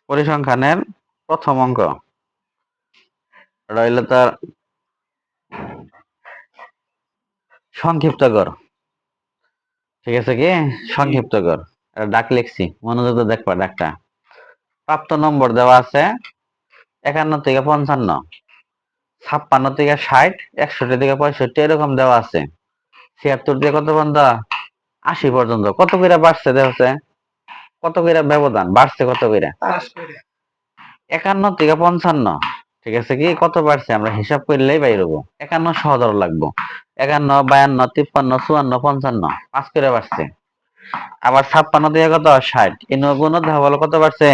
পরিসংখ্যানের প্রথম অঙ্ক রইল তার সংক্ষিপ্ত কর। ঠিক আছে কি সংক্ষিপ্ত কর, ডাক লিখছি, মনোযোগ দিয়ে দেখবা ডাকটা। প্রাপ্ত নম্বর দেওয়া আছে 51 থেকে 55, 56 থেকে 60, 61 থেকে 65 এরকম দেওয়া আছে। 76 থেকে কত পর্যন্ত? 80 পর্যন্ত। কত করে বাড়ছে দেখছে? কত করে ব্যবধান বাড়ছে? কত করে? 51 থেকে 55, ঠিক আছে কি কত বাড়ছে আমরা হিসাব করলেই বাইর হবো। 51 সহজ লাগবো। 51, 52, 53, 54, 55 5 করে বাড়ছে। আবার 56 থেকে কত? 60, এই গুণ দেখা বলো কত বাড়ছে?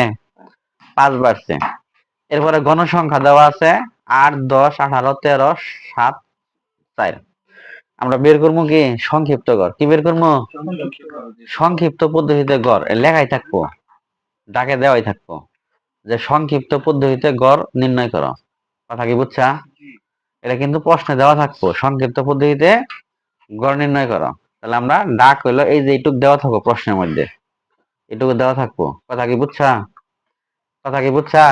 5 বাড়ছে। এরপরে গণসংখ্যা দেওয়া আছে 8, 10, 18, 13, 7, 4। আমরা বের করবো কি সংক্ষিপ্ত গড়। কি বের করবো? সংক্ষিপ্ত পদ্ধতিতে গড় লেখাই থাকবো, ডাকে দেওয়াই থাকবো যে সংক্ষিপ্ত পদ্ধতিতে গড় নির্ণয় করো। কথা কি বুঝছা? এটা কিন্তু প্রশ্নে দেওয়া থাকবো, সংক্ষিপ্ত পদ্ধতিতে গড় নির্ণয় করো। তাহলে আমরা ডাক হইলো এই যে এইটুক দেওয়া থাকবো প্রশ্নের মধ্যে, এটুকু দেওয়া থাকবো। কথা কি বুঝছা? কথা কি বুঝছা?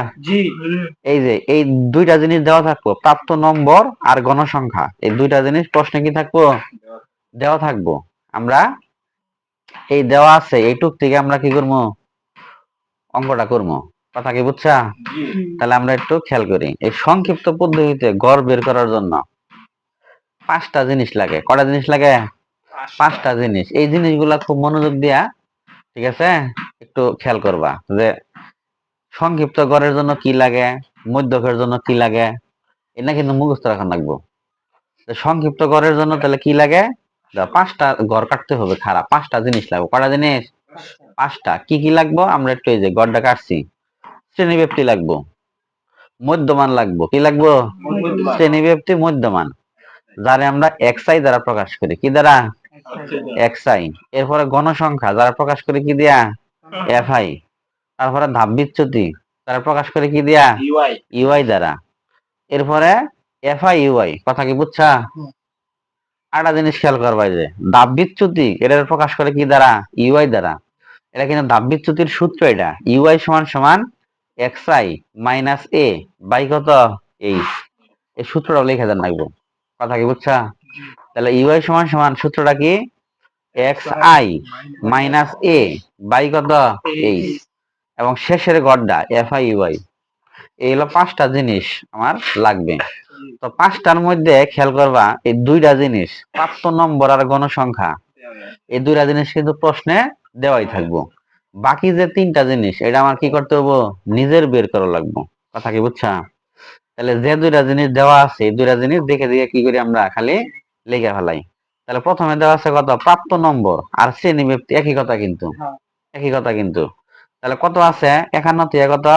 এই যে এই দুইটা জিনিস দেওয়া থাকবো, প্রাপ্ত নম্বর আর গণসংখ্যা, এই দুইটা জিনিস প্রশ্নে কি থাকবো? দেওয়া থাকবো। আমরা এই দেওয়া আছে এইটুক থেকে আমরা কি করবো? অঙ্কটা করবো। কথা কি বুঝছা? তাহলে আমরা একটু খেয়াল করি। এই সংক্ষিপ্ত পদ্ধতিতে গড় বের করার জন্য 5টা জিনিস লাগে। কটা জিনিস লাগে? 5টা জিনিস। এই জিনিসগুলা খুব মনোযোগ দিয়া, ঠিক আছে, একটু খেয়াল করবা যে সংক্ষিপ্ত গড়ের জন্য কি লাগে, মধ্যকের জন্য কি লাগে, এটা কিন্তু মুখস্থ রাখা লাগবো। সংক্ষিপ্ত গড়ের জন্য তাহলে কি লাগে? 5টা গড় কাটতে হবে। খারাপ 5টা জিনিস লাগবে। কটা জিনিস? 5টা। কি কি লাগবো আমরা একটু এই যে গড়টা কাটছি। শ্রেণীব্যাপ্তি লাগবো, মধ্যমান লাগবো। কি লাগবো? শ্রেণীব্যাপ্তি, মধ্যমান, যারা আমরা এক্সআই দ্বারা প্রকাশ করি। কি দ্বারা? এক্সআই। এরপরে গণসংখ্যা যারা প্রকাশ করি কি দিয়া? এফআই। তারপরে ধাপ বিচ্যুতি তারা প্রকাশ করে কি দিয়া? ইউআই দ্বারা। এরপরে এফআই ইউআই। কথা কি বুঝছা? আরেকটা জিনিস খেয়াল করবা যে ধাপ বিচ্যুতি এটা প্রকাশ করে কি দ্বারা? ইউআই দ্বারা। এটা কিন্তু ধাপ বিচ্যুতির সূত্র, এটা ইউআই সমান সমান এক্সআই মাইনাস এ বাই কত? এইচ। এই সূত্রটা লিখে দেন লাগবো। কথা কি বুঝছা? তাহলে ইউআই সমান সমান সূত্রটা কি? এক্সআই মাইনাস এ বাই কত? এইচ। এবং শেষের গড়টা এফআই ইউআই। এই হলো 5টা জিনিস আমার লাগবে। তো 5টার মধ্যে খেয়াল করবা এই দুইটা জিনিস, প্রাপ্ত নম্বর আর গণসংখ্যা, এই দুইটা জিনিস কিন্তু প্রশ্নে দেওয়াই থাকবো। বাকি যে 3টা জিনিস এটা আমার কি করতে হবে? নিজের বের করা লাগবে। কথা কি বুঝছা? তাহলে যে দুইটা জিনিস দেওয়া আছে এই দুইটা জিনিস দেখে দেখে কি করি আমরা খালি লিখে ফেলাই। তাহলে প্রথমে দেওয়া আছে কত? প্রাপ্ত নম্বর আর শ্রেণীব্যাপ্তি একই কথা কিন্তু, একই কথা কিন্তু। তাহলে কত আছে? 51 থেকে কত?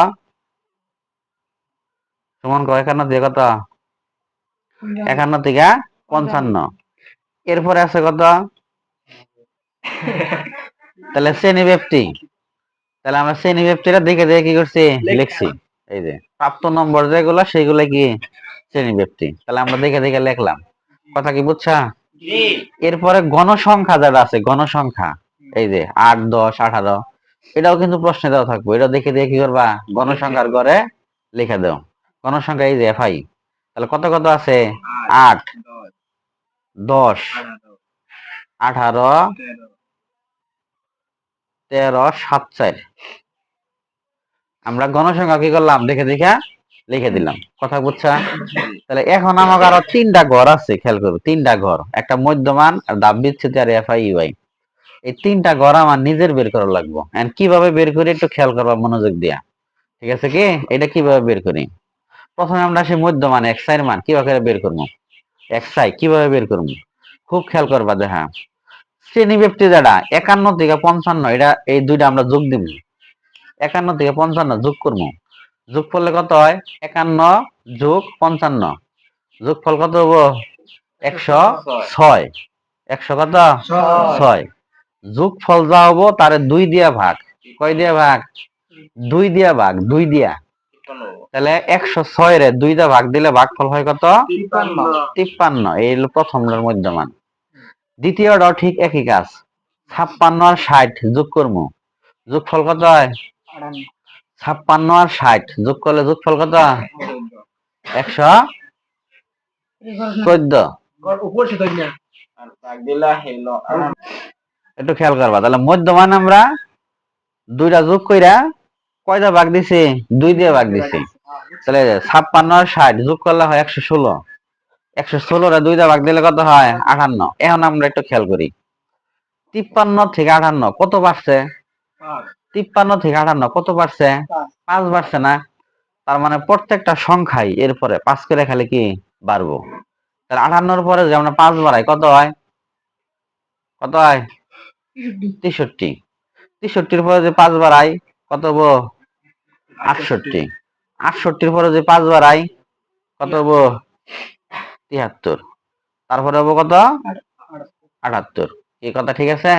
সমান কর 51 থেকে কত? 51 থেকে 55। এরপরে আছে কত? তাহলে শ্রেণীব্যাপ্তি। তাহলে আমরা শ্রেণীব্যাপ্তিটা দেখে দেখে কি করছি? লিখছি। এই যে প্রাপ্ত নম্বর যেগুলো সেগুলো কি? শ্রেণীব্যাপ্তি। তাহলে আমরা দেখে দেখে লিখলাম। কথা কি বুঝছা? এরপরে গণসংখ্যা যেটা আছে, গণসংখ্যা, এই যে 8, 10, 18, এটাও কিন্তু প্রশ্নে দেওয়া থাকবে। এটা দেখে দেখে কি করবা? গণসংখ্যার ঘরে লিখে দাও। গণসংখ্যা এই যে এফআই। তাহলে কত কত আছে? 8, 10, 18, 13, 7, 4। আমরা গণসংখ্যা কি করলাম? দেখে দেখে লিখে দিলাম। কথা বুঝছা? তাহলে এখন আমাকে আরো 3টা ঘর আছে, খেয়াল করবে। 3টা ঘর, একটা মধ্যমান আর ধাপ বিচ্যুতি আর এফআই ইউআই। এই 3টা ঘর আমার নিজের বের করা লাগবে। এন্ড কিভাবে বের করি একটু খেয়াল করবা মনোযোগ দিয়া। ঠিক আছে কি? এটা কিভাবে বের করি? প্রথমে আমরা সেই মধ্যমান এক্সআই এর মান কিভাবে বের করবো? এক্সআই কিভাবে বের করবো? খুব খেয়াল করবা। দেখা শ্রেণীব্যাপ্তি যেটা 51 থেকে 55, এটা এই দুইটা আমরা যোগ দিব। 51 থেকে 55 যোগ করবো। যোগ করলে কত হয়? 51 যোগ 55 যোগফল কত হবো? 106। 100 কত? 6। যোগফল যা হবো তারে 2 দিয়া ভাগ। কয় দিয়া ভাগ? 2 দিয়া ভাগ, 2 দিয়া। তাহলে 106 রে 2 দিয়া ভাগ দিলে ভাগফল হয় কত? 53। এই হলো প্রথমটার মধ্যমান। দ্বিতীয়টাও ঠিক একই কাজ। 56 আর 60 যোগ করবো, যোগফল কত হয়? 56 আর 60 যোগ করলে যোগফল কত? 114। একটু খেয়াল করবা, তাহলে মধ্যমান আমরা দুইটা যোগ কইরা কয়টা ভাগ দিছি? 2 দিয়ে ভাগ দিছি। তাহলে 56 আর 60 যোগ করলে হয় 116। 116 রে 2 দিয়ে ভাগ দিলে কত হয়? 58। এখন আমরা একটু খেয়াল করি, 53 থেকে 58 কত বাড়ছে? 53 থেকে 58 কত বাড়ছে? 5 বাড়ছে না? তার মানে প্রত্যেকটা সংখ্যাই এরপরে 5 করে খালি কি বাড়বো। তাহলে 58 পরে যে আমরা 5 বাড়াই কত হয়? কত হয়? 63। 63 পরে যে 5 বাড়াই কত হবো? 68। 68 পরে যে 5 বাড়াই কত হবো? 73। তারপরে হবো কত? 78। এই কথা ঠিক আছে?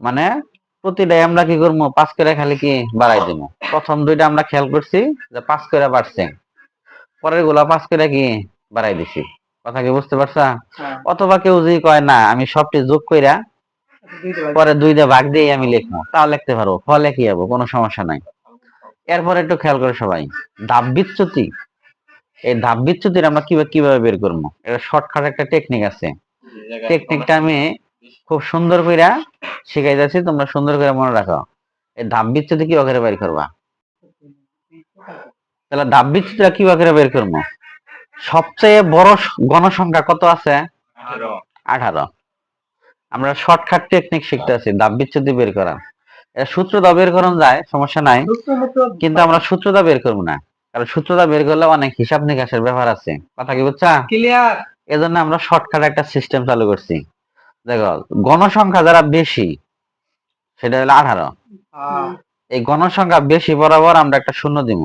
মানে প্রতিটাই আমরা কি করবো? 5 করে খালি কি বাড়াই দিব। প্রথম দুইটা আমরা খেয়াল করছি যে 5 করে বাড়ছে, পরের গুলা 5 করে কি বাড়াই দিছি। কথা কি বুঝতে পারছা? অথবা কেউ যদি কয় না আমি সবটি যোগ কইরা পরে 2 দিয়ে ভাগ দিয়ে আমি লিখবো, তাও লিখতে পারবো, ফলে কি হবো, কোনো সমস্যা নাই। এরপর একটু খেয়াল করে সবাই, ধাপ বিচ্যুতি। এই ধাপ বিচ্যুতির আমরা কিভাবে বের করবো, এটা শর্টকাট একটা টেকনিক আছে। টেকনিকটা আমি খুব সুন্দর করে শিখাই যাচ্ছি, তোমরা সুন্দর করে মনে রাখো। এই ধাপ বিচ্যুতি কিভাবে বের করবা? তাহলে ধাপ বিচ্যুতিটা কিভাবে বের করবো? সবচেয়ে বড় গণসংখ্যা কত আছে? 18। আমরা শর্টকাট টেকনিক শিখতে আছি ধাপ বিচ্যুতি বের করা। এটা সূত্রটা বের করানো যায়, সমস্যা নাই, কিন্তু আমরা সূত্রটা বের করবো না, কারণ সূত্রটা বের করলে অনেক হিসাব নিকাশের ব্যাপার আছে। কথা কি বুঝছা? ক্লিয়ার। এজন্য আমরা শর্টকাট একটা সিস্টেম চালু করছি। দেখো, গণসংখ্যা যারা বেশি সেটা হলো 18। এই গণসংখ্যা বেশি বরাবর আমরা একটা শূন্য দিব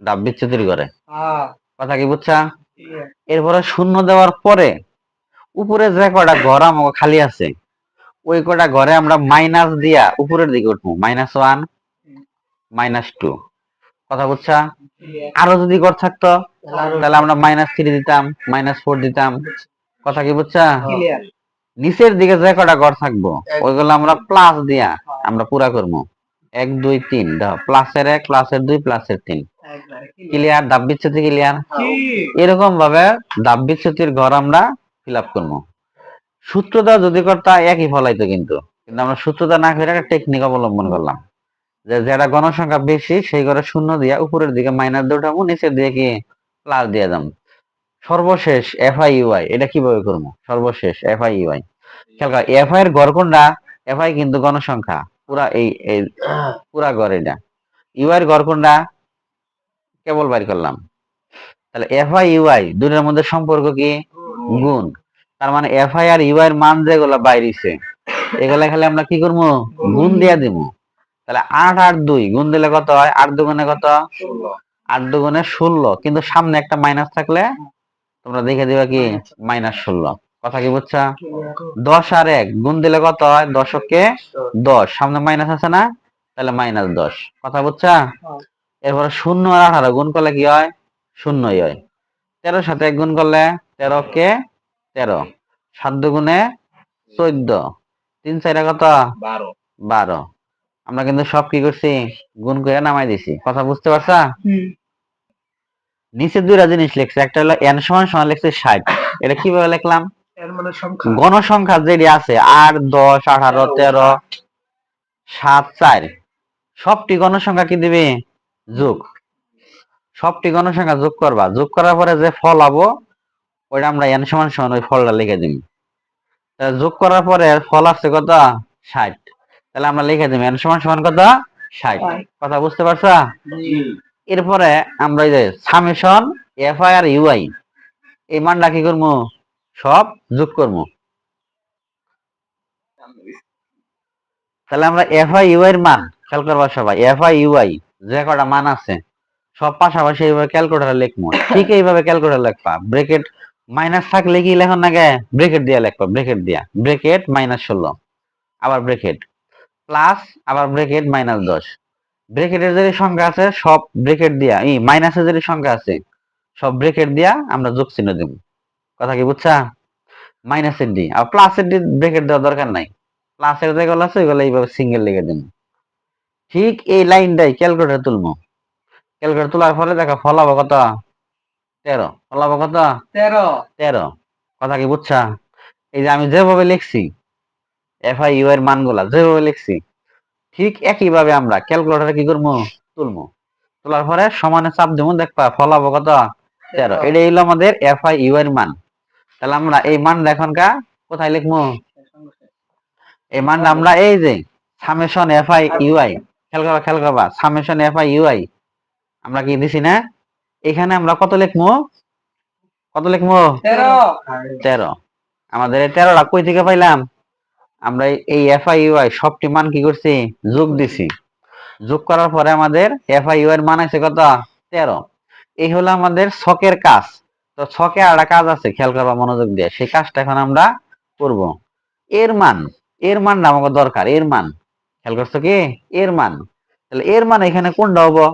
ধাপ বিচ্যুতির ঘরে। কথা কি বুঝছা? এরপরে শূন্য দেওয়ার পরে উপরে যে কটা ঘর আমাকে খালি আছে ওই কটা ঘরে আমরা মাইনাস দিয়া উপরের দিকে উঠবো, -1, -2। কথা বুঝছা? আরো যদি ঘর থাকতো তাহলে আমরা -3 দিতাম, -4 দিতাম। কথা কি বুঝছা? নিচের দিকে যে কটা ঘর থাকবো ওইগুলো আমরা প্লাস দিয়া আমরা পুরা করবো। 1 2 3 দাও, প্লাসের 1 প্লাসের 2 প্লাসের 3। ক্লিয়ার? ধাপ বিচ্যুতি ক্লিয়ার? এরকম ভাবে ধাপ বিচ্যুতির ঘর আমরা ফিল আপ করবো। সূত্রটা যদি করতা একই ফলাইতো, কিন্তু আমরা সূত্রটা না করে একটা টেকনিক অবলম্বন করলাম, যে যেটা গণসংখ্যা বেশি সেই ঘরে শূন্য দিয়া উপরের দিকে মাইনাস দিয়ে উঠাবো, নিচের দিকে কি প্লাস দিয়ে দাম। সর্বশেষ FIUI এটা কিভাবে করবো? সর্বশেষ FIUI খেয়াল কর, FI এর গড় কোনটা? FI কিন্তু গণসংখ্যা পুরা এই পুরা গড়, এটা UI এর গড় কোনটা? কেবল বাইর করলাম। তাহলে FIUI দুটোর মধ্যে সম্পর্ক কি? গুণ। তার মানে FI আর UI এর মান যেগুলো বাইরেছে এগুলা খালি আমরা কি করবো? গুণ দিয়া দিব। তাহলে 8 আর 2 গুণ দিলে কত হয়? 8 দুগুণে কত? 8 দুগুণে 16, কিন্তু সামনে একটা মাইনাস থাকলে তোমরা দেখে দিবা কি -16। কথা কি বুঝছা? 10 আর 1 গুণ দিলে কত হয়? 10 কে 10, সামনে মাইনাস আছে না, তাহলে -10। কথা বুঝছা? এরপরে 0 আর 18 গুণ করলে কি হয়? 0ই হয়। 13 সাথে 1 গুণ করলে 13 কে 13, 7 দুগুণে 14, 3 4 কত? 12। আমরা কিন্তু সব কি করছি? গুণ করে নামাই দিছি। কথা বুঝতে পারছা? নিচে দুইটা জিনিস লিখছে, একটা হলো n সমান লিখছে 60। এটা কিভাবে লিখলাম? গণসংখ্যা যেটি আছে 8 10 18 13 7 4 সবটি গণসংখ্যা কি দিবে? যোগ। সবটি গণসংখ্যা যোগ করবা, যোগ করার পরে যে ফল পাবো ওইটা আমরা n সমান ওই ফলটা লিখে দিই। যোগ করার পরে ফল আসছে কত? 60। তাহলে আমরা লিখে দিই n সমান কত? 60। কথা বুঝতে পারছা? এরপরে আমরা এই যে সামেশন FI আর UI এই মানটা কি করবো? সব যোগ করবো। তাহলে আমরা FIUI এর মান খেয়াল করবা সবাই, FIUI যে কটা মান আছে সব পাশাপাশি এইভাবে ক্যালকুলেটরে লিখবো। ঠিক এইভাবে ক্যালকুলেটর লিখবা, ব্রেকেট মাইনাস থাকলে কি লেখন আগে? ব্রেকেট দিয়ে লিখবা, ব্রেকেট দিয়া, ব্রেকেট -16 আবার ব্রেকেট প্লাস আবার ব্রেকেট -10। ব্রেকেটের যে সংখ্যা আছে সব ব্রেকেট দিয়া, এই মাইনাসের যে সংখ্যা আছে সব ব্রেকেট দিয়া আমরা যোগ চিহ্ন দেব। কথা কি বুঝছা? মাইনাসের ডি আর প্লাসের ডি ব্রেকেট দেওয়ার দরকার নাই, প্লাসের যেগুলো আছে ওইগুলো এইভাবে সিঙ্গেল লিখে দিন। ঠিক এই লাইনটাই ক্যালকুলেটর তুলবো, ক্যালকুলেটর তোলার পরে দেখো ফলাবো কত 13, ফলাবো কত 13। কথা কি বুঝছা? এই যে আমি যেভাবে লিখছি FIU এর মানগুলা যেভাবে লিখছি ঠিক একইভাবে আমরা ক্যালকুলেটরে কি করবো তুলবো, তোলার পরে সমানে চাপ দেবো, দেখবা ফলাবো কত 13। এটা হলো আমাদের FIU এর মান। তাহলে আমরা এই মানটা এখনকার কোথায় লিখবো? এই মানটা আমরা এই যে সামেশন FIUI, খেয়াল করবা সামেশন FIUI আমরা কি দিছি না, এখানে আমরা কত লিখবো? কত লিখবো? 13। আমাদের এই 13টা কই থেকে পাইলাম? আমরা এই FIUI সবটি মান কি করছি? যোগ দিছি। যোগ করার পরে আমাদের FIU এর মান আছে কত? 13। এই হলো আমাদের ছকের কাজ। তো ছকে আরেকটা কাজ আছে, খেয়াল করবা মনোযোগ দিয়ে, সেই কাজটা এখন আমরা করব। এর মান, এর মানটা আমাকে দরকার, এর মান খেয়াল করছো কি? এর মান, তাহলে এর মান এখানে কোনটা হবো?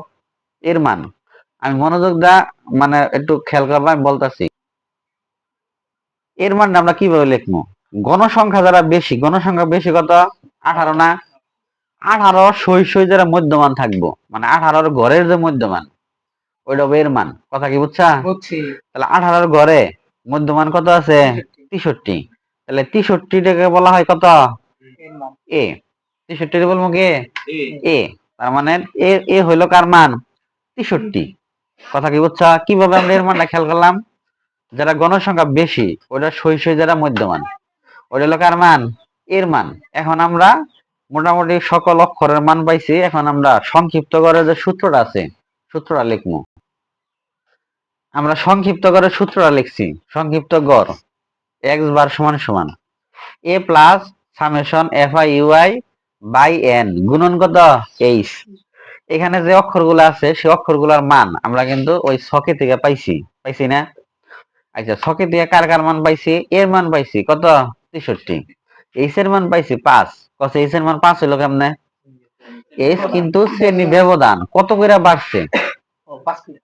এর মান আমি মনোযোগ দা মানে একটু খেয়াল করবা, আমি বলতাছি। এর মানটা আমরা কিভাবে লিখবো? গণসংখ্যা যারা বেশি, গণসংখ্যা বেশি কত? 18 না? 18 সই যারা মধ্যমান থাকবো, মানে 18 ঘরের যে মধ্যমান ওইটা এর মান। কথা কি বুঝছা? তাহলে 18 ঘরে মধ্যমান কত আছে? 63। তাহলে 63টাকে বলা হয় কত? এ। 63 বলবো কি? এ। তার মানে এ হইলো কার মান? 63। কথা কি বুঝছা? কিভাবে আমরা এর মানটা খেয়াল করলাম? যারা গণসংখ্যা বেশি ওটা সই যারা মধ্যমান ওটা হলো কার মান? এর মান। এখন আমরা মোটামুটি সকল অক্ষরের মান পাইছি, এখন আমরা সংক্ষিপ্ত করে যে সূত্রটা আছে সূত্রটা লিখবো। আমরা সংক্ষিপ্ত করে সূত্রটা লিখছি, সংক্ষিপ্ত গড় x বার সমান সমান a plus summation FIUI by n গুণন কত? h। এখানে যে অক্ষরগুলো আছে সেই অক্ষরগুলোর মান আমরা কিন্তু ওই ছকে থেকে পাইছি, পাইছি না? আচ্ছা, ছকে থেকে কার কার মান পাইছি? এর মান পাইছি কত? 63। এইচ এর মান পাইছি 5। কত এইচ এর মান 5 হলো কেমনে? এইচ কিন্তু শ্রেণী ব্যবধান কত করে বাড়ছে,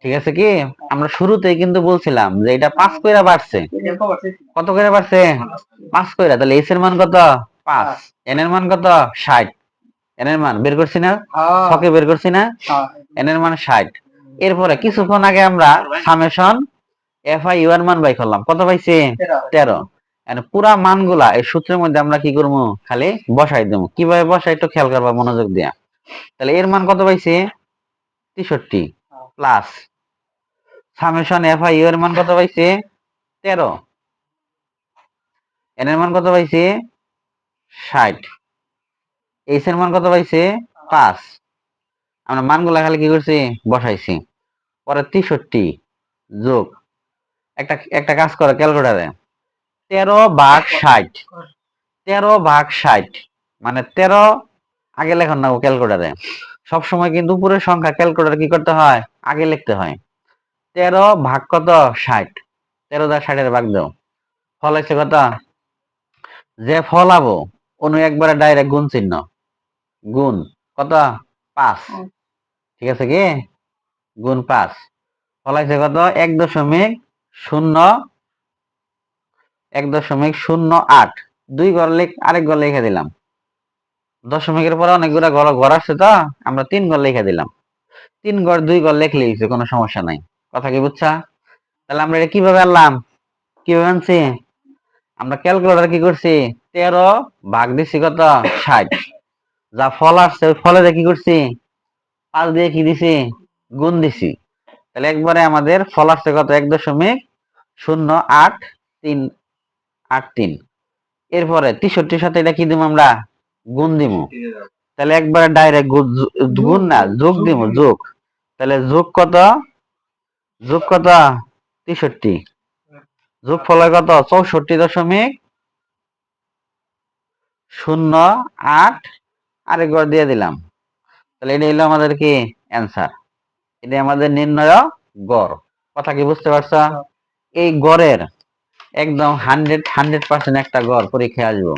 ঠিক আছে কি? আমরা শুরুতেই কিন্তু বলছিলাম যে এটা 5 কইরা বাড়ছে। কত করে বাড়ছে? 5 কইরা। তাহলে এইচ এর মান কত? 5। এন এর মান কত? 60। এন এর মান বের করছি না? ছকে বের করছি না? এন এর মান 60। এরপরে কিছুক্ষণ আগে আমরা সামেশন FIU এর মান বাই করলাম, কত পাইছি? 13। পুরা মানগুলা এই সূত্রের মধ্যে আমরা কি করবো? খালি বসাই দেবো। কিভাবে বসাই একটু খেয়াল করবা মনোযোগ দিয়া। তাহলে এর মান কত পাইছি? 63 প্লাস সামেশন FIU এর মান কত পাইছি? 13। এন এর মান কত পাইছি? 60। এইচ এর মান কত পাইছি? 5। আমরা মানগুলা খালি কি করছি? বসাইছি। পরে 63 যোগ একটা একটা কাজ করো ক্যালকুলেটরে, 13/60। 13/60 মানে 13 আগে লেখন না ক্যালকুলেটরে। সবসময় কিন্তু উপরের সংখ্যা ক্যালকুলেটর কি করতে হয়? আগে লিখতে হয়। 13 ভাগ কত? 60। 13 দ্বারা 60 এর ভাগ দাও, ফল হচ্ছে কত? যে ফলাবো অনু একবারে ডাইরেক্ট গুণ চিহ্ন, গুণ কত? 5। ঠিক আছে কি? গুণ 5 ফলাইছে কত? 1.08। দুই ঘর আরেক ঘর লিখে দিলাম। দশমিকের পরে অনেকগুলো ঘর আসছে তো আমরা 3 ঘর লিখে দিলাম। 3 ঘর 2 ঘর লিখলে কোনো সমস্যা নাই। কথা কি বুঝছা? তাহলে আমরা এটা কিভাবে আনলাম? কিভাবে আনছি? আমরা ক্যালকুলেটর কি করছি? 13 ভাগ দিছি কত? 60। যা ফল আসছে ওই ফলে কি করছি? 5 দিয়ে কি দিছি? গুণ দিছি। তাহলে একবারে আমাদের ফল আসছে কত? 1.0883। এরপরে 63 সাথে এটা কি দিব? আমরা গুণ দিব। তাহলে একবারে ডাইরেক্ট গুণ না, যোগ দিব, যোগ। তাহলে যোগ কত? যোগ কত? 63 যোগ ফল কত? 64.08 আরেকবার দিয়ে দিলাম। তাহলে এটা হলো আমাদের কি অ্যান্সার, এটা আমাদের নির্ণয় গড়। কথা কি বুঝতে পারছো? এই গড়ের একদম 100% একটা গড় পরীক্ষায় আসবো।